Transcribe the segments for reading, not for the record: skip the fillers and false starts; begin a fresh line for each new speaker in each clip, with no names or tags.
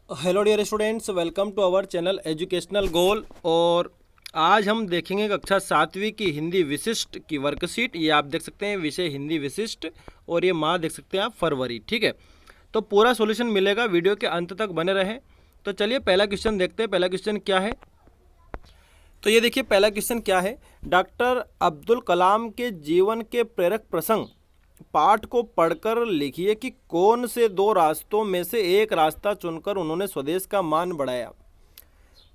Hello dear students, welcome to our channel educational goal. और आज हम देखेंगे कक्षा 7वीं की हिंदी विशिष्ट की वर्कशीट। ये आप देख सकते हैं विषय हिंदी विशिष्ट, और ये माह देख सकते हैं आप फरवरी। ठीक है, तो पूरा सॉल्यूशन मिलेगा, वीडियो के अंत तक बने रहें। तो चलिए पहला क्वेश्चन देखते हैं। पहला क्वेश्चन क्या है, तो ये देखिए पहला क्वेश्चन क्या है। डॉक्टर अब्दुल कलाम के जीवन के प्रेरक प्रसंग पाठ को पढ़कर लिखिए कि कौन से दो रास्तों में से एक रास्ता चुनकर उन्होंने स्वदेश का मान बढ़ाया।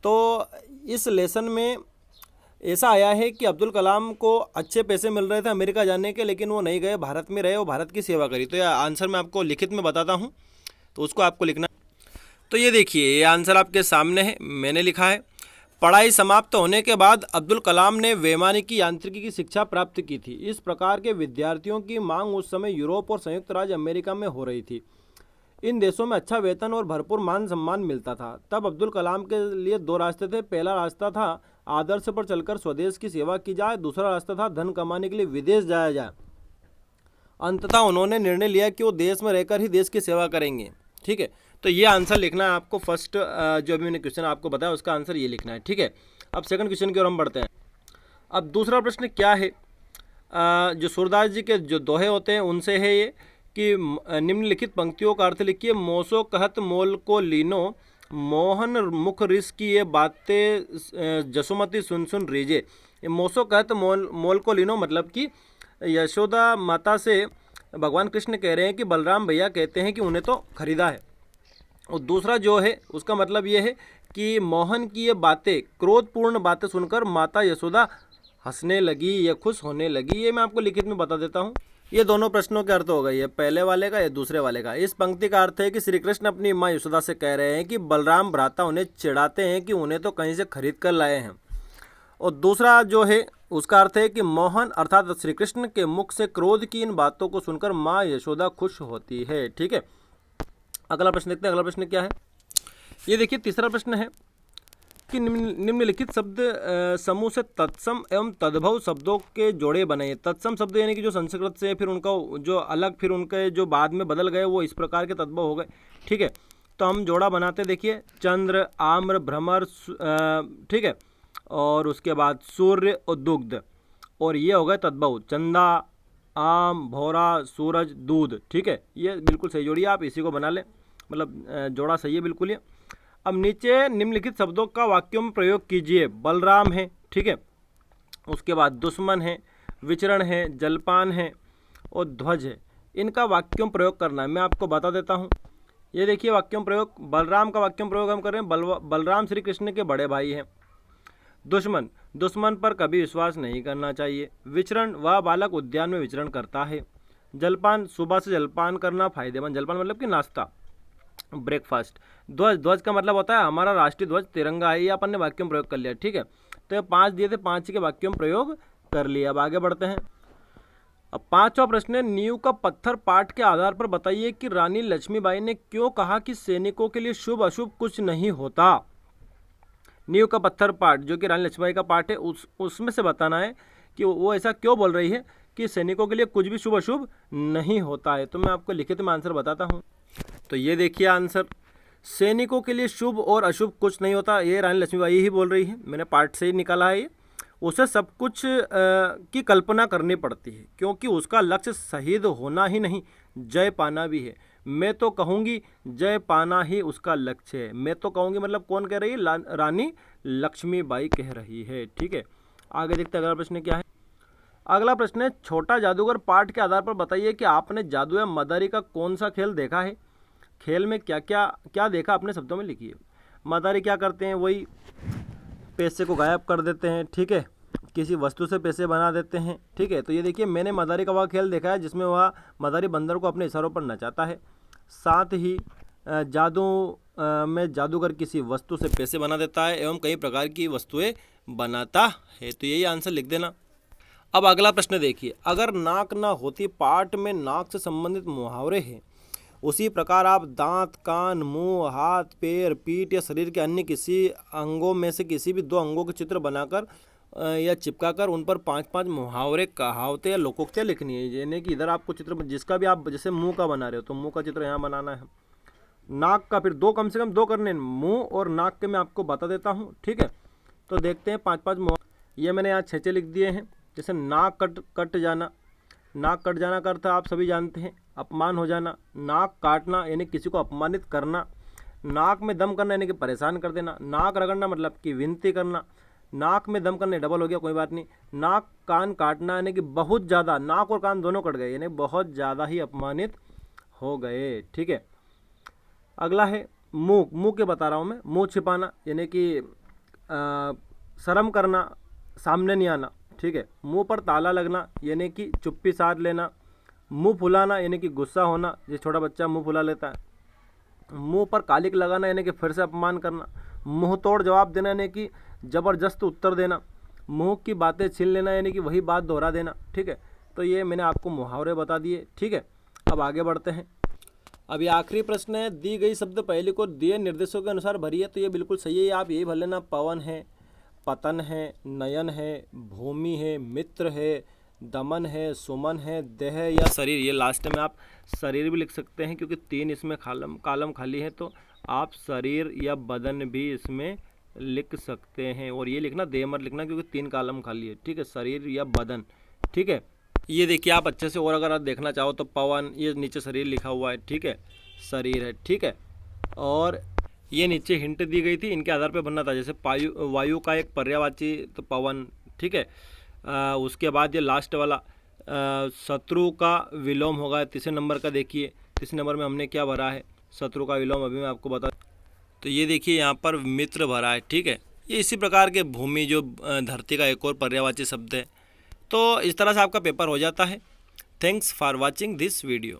तो इस लेसन में ऐसा आया है कि अब्दुल कलाम को अच्छे पैसे मिल रहे थे अमेरिका जाने के, लेकिन वो नहीं गए, भारत में रहे और भारत की सेवा करी। तो यह आंसर मैं आपको लिखित में बताता हूँ, तो उसको आपको लिखना। तो ये देखिए, ये आंसर आपके सामने है, मैंने लिखा है। पढ़ाई समाप्त होने के बाद अब्दुल कलाम ने वैमानिकी यांत्रिकी की शिक्षा प्राप्त की थी। इस प्रकार के विद्यार्थियों की मांग उस समय यूरोप और संयुक्त राज्य अमेरिका में हो रही थी। इन देशों में अच्छा वेतन और भरपूर मान सम्मान मिलता था। तब अब्दुल कलाम के लिए दो रास्ते थे। पहला रास्ता था आदर्श पर चलकर स्वदेश की सेवा की जाए, दूसरा रास्ता था धन कमाने के लिए विदेश जाया जाए। अंततः उन्होंने निर्णय लिया कि वो देश में रहकर ही देश की सेवा करेंगे। ठीक है, तो ये आंसर लिखना है आपको। फर्स्ट जो अभी मैंने क्वेश्चन आपको बताया उसका आंसर ये लिखना है। ठीक है, अब सेकंड क्वेश्चन की ओर हम बढ़ते हैं। अब दूसरा प्रश्न क्या है, जो सूरदास जी के जो दोहे होते हैं उनसे है ये कि निम्नलिखित पंक्तियों का अर्थ लिखिए। मोसो कहत मोल को लीनो, मोहन मुख रिस की ये बातें जसुमती सुन सुन रीजे। ये मोसो कहत मोल को लीनो मतलब कि यशोदा माता से भगवान कृष्ण कह रहे हैं कि बलराम भैया कहते हैं कि उन्हें तो खरीदा है। और दूसरा जो है उसका मतलब ये है कि मोहन की ये बातें, क्रोधपूर्ण बातें सुनकर माता यशोदा हंसने लगी या खुश होने लगी। ये मैं आपको लिखित में बता देता हूँ। ये दोनों प्रश्नों के अर्थ हो गए, ये पहले वाले का, ये दूसरे वाले का। इस पंक्ति का अर्थ है कि श्री कृष्ण अपनी माँ यशोदा से कह रहे हैं कि बलराम भ्राता उन्हें चिढ़ाते हैं कि उन्हें तो कहीं से खरीद कर लाए हैं। और दूसरा जो है उसका अर्थ है कि मोहन अर्थात श्री कृष्ण के मुख से क्रोध की इन बातों को सुनकर माँ यशोदा खुश होती है। ठीक है, अगला प्रश्न देखते हैं। अगला प्रश्न क्या है, ये देखिए तीसरा प्रश्न है कि निम्नलिखित शब्द समूह से तत्सम एवं तद्भव शब्दों के जोड़े बने। तत्सम शब्द यानी कि जो संस्कृत से फिर उनका जो अलग, फिर उनके जो बाद में बदल गए वो इस प्रकार के तद्भव हो गए। ठीक है, तो हम जोड़ा बनाते, देखिए चंद्र, आम्र, भ्रमर, ठीक है, और उसके बाद सूर्य और दुग्ध, और ये हो गए तद्भव, चंदा, आम, भौरा, सूरज, दूध। ठीक है, ये बिल्कुल सही जोड़ी है, आप इसी को बना लें, मतलब जोड़ा सही है बिल्कुल ये। अब नीचे निम्नलिखित शब्दों का वाक्यों में प्रयोग कीजिए। बलराम है, ठीक है, उसके बाद दुश्मन है, विचरण है, जलपान है और ध्वज है। इनका वाक्यों में प्रयोग करना है, मैं आपको बता देता हूँ। ये देखिए वाक्यों में प्रयोग, बलराम का वाक्यों में प्रयोग हम कर रहे हैं। बलराम श्री कृष्ण के बड़े भाई हैं। दुश्मन, दुश्मन पर कभी विश्वास नहीं करना चाहिए। विचरण, वह बालक उद्यान में विचरण करता है। जलपान, सुबह से जलपान करना फायदेमंद। जलपान मतलब कि नाश्ता, ब्रेकफास्ट। ध्वज, ध्वज का मतलब होता है हमारा राष्ट्रीय ध्वज तिरंगा है। ये अपन ने वाक्यों में प्रयोग कर लिया। ठीक है, तो ये 5 दिए थे, 5 के वाक्यों में प्रयोग कर लिया। अब आगे बढ़ते हैं। अब 5वां प्रश्न है, नींव का पत्थर पाठ के आधार पर बताइए कि रानी लक्ष्मीबाई ने क्यों कहा कि सैनिकों के लिए शुभ अशुभ कुछ नहीं होता। नींव का पत्थर पाठ जो कि रानी लक्ष्मीबाई का पाठ है, उसमें से बताना है कि वो ऐसा क्यों बोल रही है कि सैनिकों के लिए कुछ भी शुभ अशुभ नहीं होता है। तो मैं आपको लिखित में आंसर बताता हूँ। तो ये देखिए आंसर, सैनिकों के लिए शुभ और अशुभ कुछ नहीं होता, ये रानी लक्ष्मीबाई ही बोल रही है। मैंने पाठ से ही निकाला है ये। उसे सब कुछ की कल्पना करनी पड़ती है, क्योंकि उसका लक्ष्य शहीद होना ही नहीं, जय पाना भी है। मैं तो कहूँगी जय पाना ही उसका लक्ष्य है। मैं तो कहूँगी मतलब कौन कह रही है, रानी लक्ष्मीबाई कह रही है। ठीक है, आगे देखते हैं अगला प्रश्न क्या है। अगला प्रश्न है, छोटा जादूगर पाठ के आधार पर बताइए कि आपने जादू या मदारी का कौन सा खेल देखा है। खेल में क्या क्या क्या देखा अपने शब्दों में लिखिए। मदारी क्या करते हैं, वही पैसे को गायब कर देते हैं। ठीक है, किसी वस्तु से पैसे बना देते हैं। ठीक है, तो ये देखिए मैंने मदारी का वह खेल देखा है जिसमें वह मदारी बंदर को अपने इशारों पर नचाता है। साथ ही जादू में जादूगर किसी वस्तु से पैसे बना देता है एवं कई प्रकार की वस्तुएं बनाता है। तो यही आंसर लिख देना। अब अगला प्रश्न देखिए, अगर नाक ना होती, पाठ में नाक से संबंधित मुहावरे हैं, उसी प्रकार आप दांत, कान, मुंह, हाथ, पैर, पीठ या शरीर के अन्य किसी अंगों में से किसी भी 2 अंगों के चित्र बनाकर या चिपकाकर उन पर 5-5 मुहावरे, कहावतें या लोकोक्तियाँ लिखनी है। यानी कि इधर आपको चित्र जिसका भी आप, जैसे मुंह का बना रहे हो तो मुंह का चित्र यहाँ बनाना है, नाक का फिर दो, कम से कम दो करने, मुंह और नाक के मैं आपको बता देता हूँ, ठीक है। तो देखते हैं 5-5 ये मैंने यहाँ 6 लिख दिए हैं। जैसे नाक कट जाना, नाक कट जाना का अर्थ आप सभी जानते हैं अपमान हो जाना। नाक काटना यानी किसी को अपमानित करना। नाक में दम करना यानी कि परेशान कर देना। नाक रगड़ना मतलब कि विनती करना। नाक में दम करने डबल हो गया, कोई बात नहीं। नाक कान काटना यानी कि बहुत ज़्यादा, नाक और कान दोनों कट गए यानी बहुत ज़्यादा ही अपमानित हो गए, ठीक है। अगला है मुंह, मुंह के बता रहा हूँ मैं। मुंह छिपाना यानी कि शर्म करना, सामने नहीं आना, ठीक है। मुंह पर ताला लगना यानी कि चुप्पी साध लेना। मुंह फुलाना यानी कि गुस्सा होना, जिस छोटा बच्चा मुंह फुला लेता है। मुंह पर कालिक लगाना यानी कि फिर से अपमान करना। मुंह तोड़ जवाब देना यानी कि ज़बरदस्त उत्तर देना। मुंह की बातें छीन लेना यानी कि वही बात दोहरा देना, ठीक है। तो ये मैंने आपको मुहावरे बता दिए, ठीक है। अब आगे बढ़ते हैं। अब ये आखिरी प्रश्न है, दी गई शब्द पहले को दिए निर्देशों के अनुसार भरिए। तो ये बिल्कुल सही है, आप यही भर लेना। पवन है, पतन है, नयन है, भूमि है, मित्र है, दमन है, सुमन है, देह या शरीर। ये लास्ट में आप शरीर भी लिख सकते हैं क्योंकि 3 इसमें कालम खाली है, तो आप शरीर या बदन भी इसमें लिख सकते हैं। और ये लिखना देह मत लिखना क्योंकि 3 कालम खाली है, ठीक है। शरीर या बदन, ठीक है। ये देखिए आप अच्छे से, और अगर आप देखना चाहो तो पवन, ये नीचे शरीर लिखा हुआ है, ठीक है, शरीर है, ठीक है। और ये नीचे हिंट दी गई थी, इनके आधार पे बनना था। जैसे वायु का एक पर्यायवाची तो पवन, ठीक है। उसके बाद ये लास्ट वाला शत्रु का विलोम होगा 3 नंबर का। देखिए 3 नंबर में हमने क्या भरा है, शत्रु का विलोम, अभी मैं आपको बता। तो ये देखिए यहाँ पर मित्र भरा है, ठीक है। ये इसी प्रकार के भूमि जो धरती का एक और पर्यायवाची शब्द है। तो इस तरह से आपका पेपर हो जाता है। Thanks for watching this video.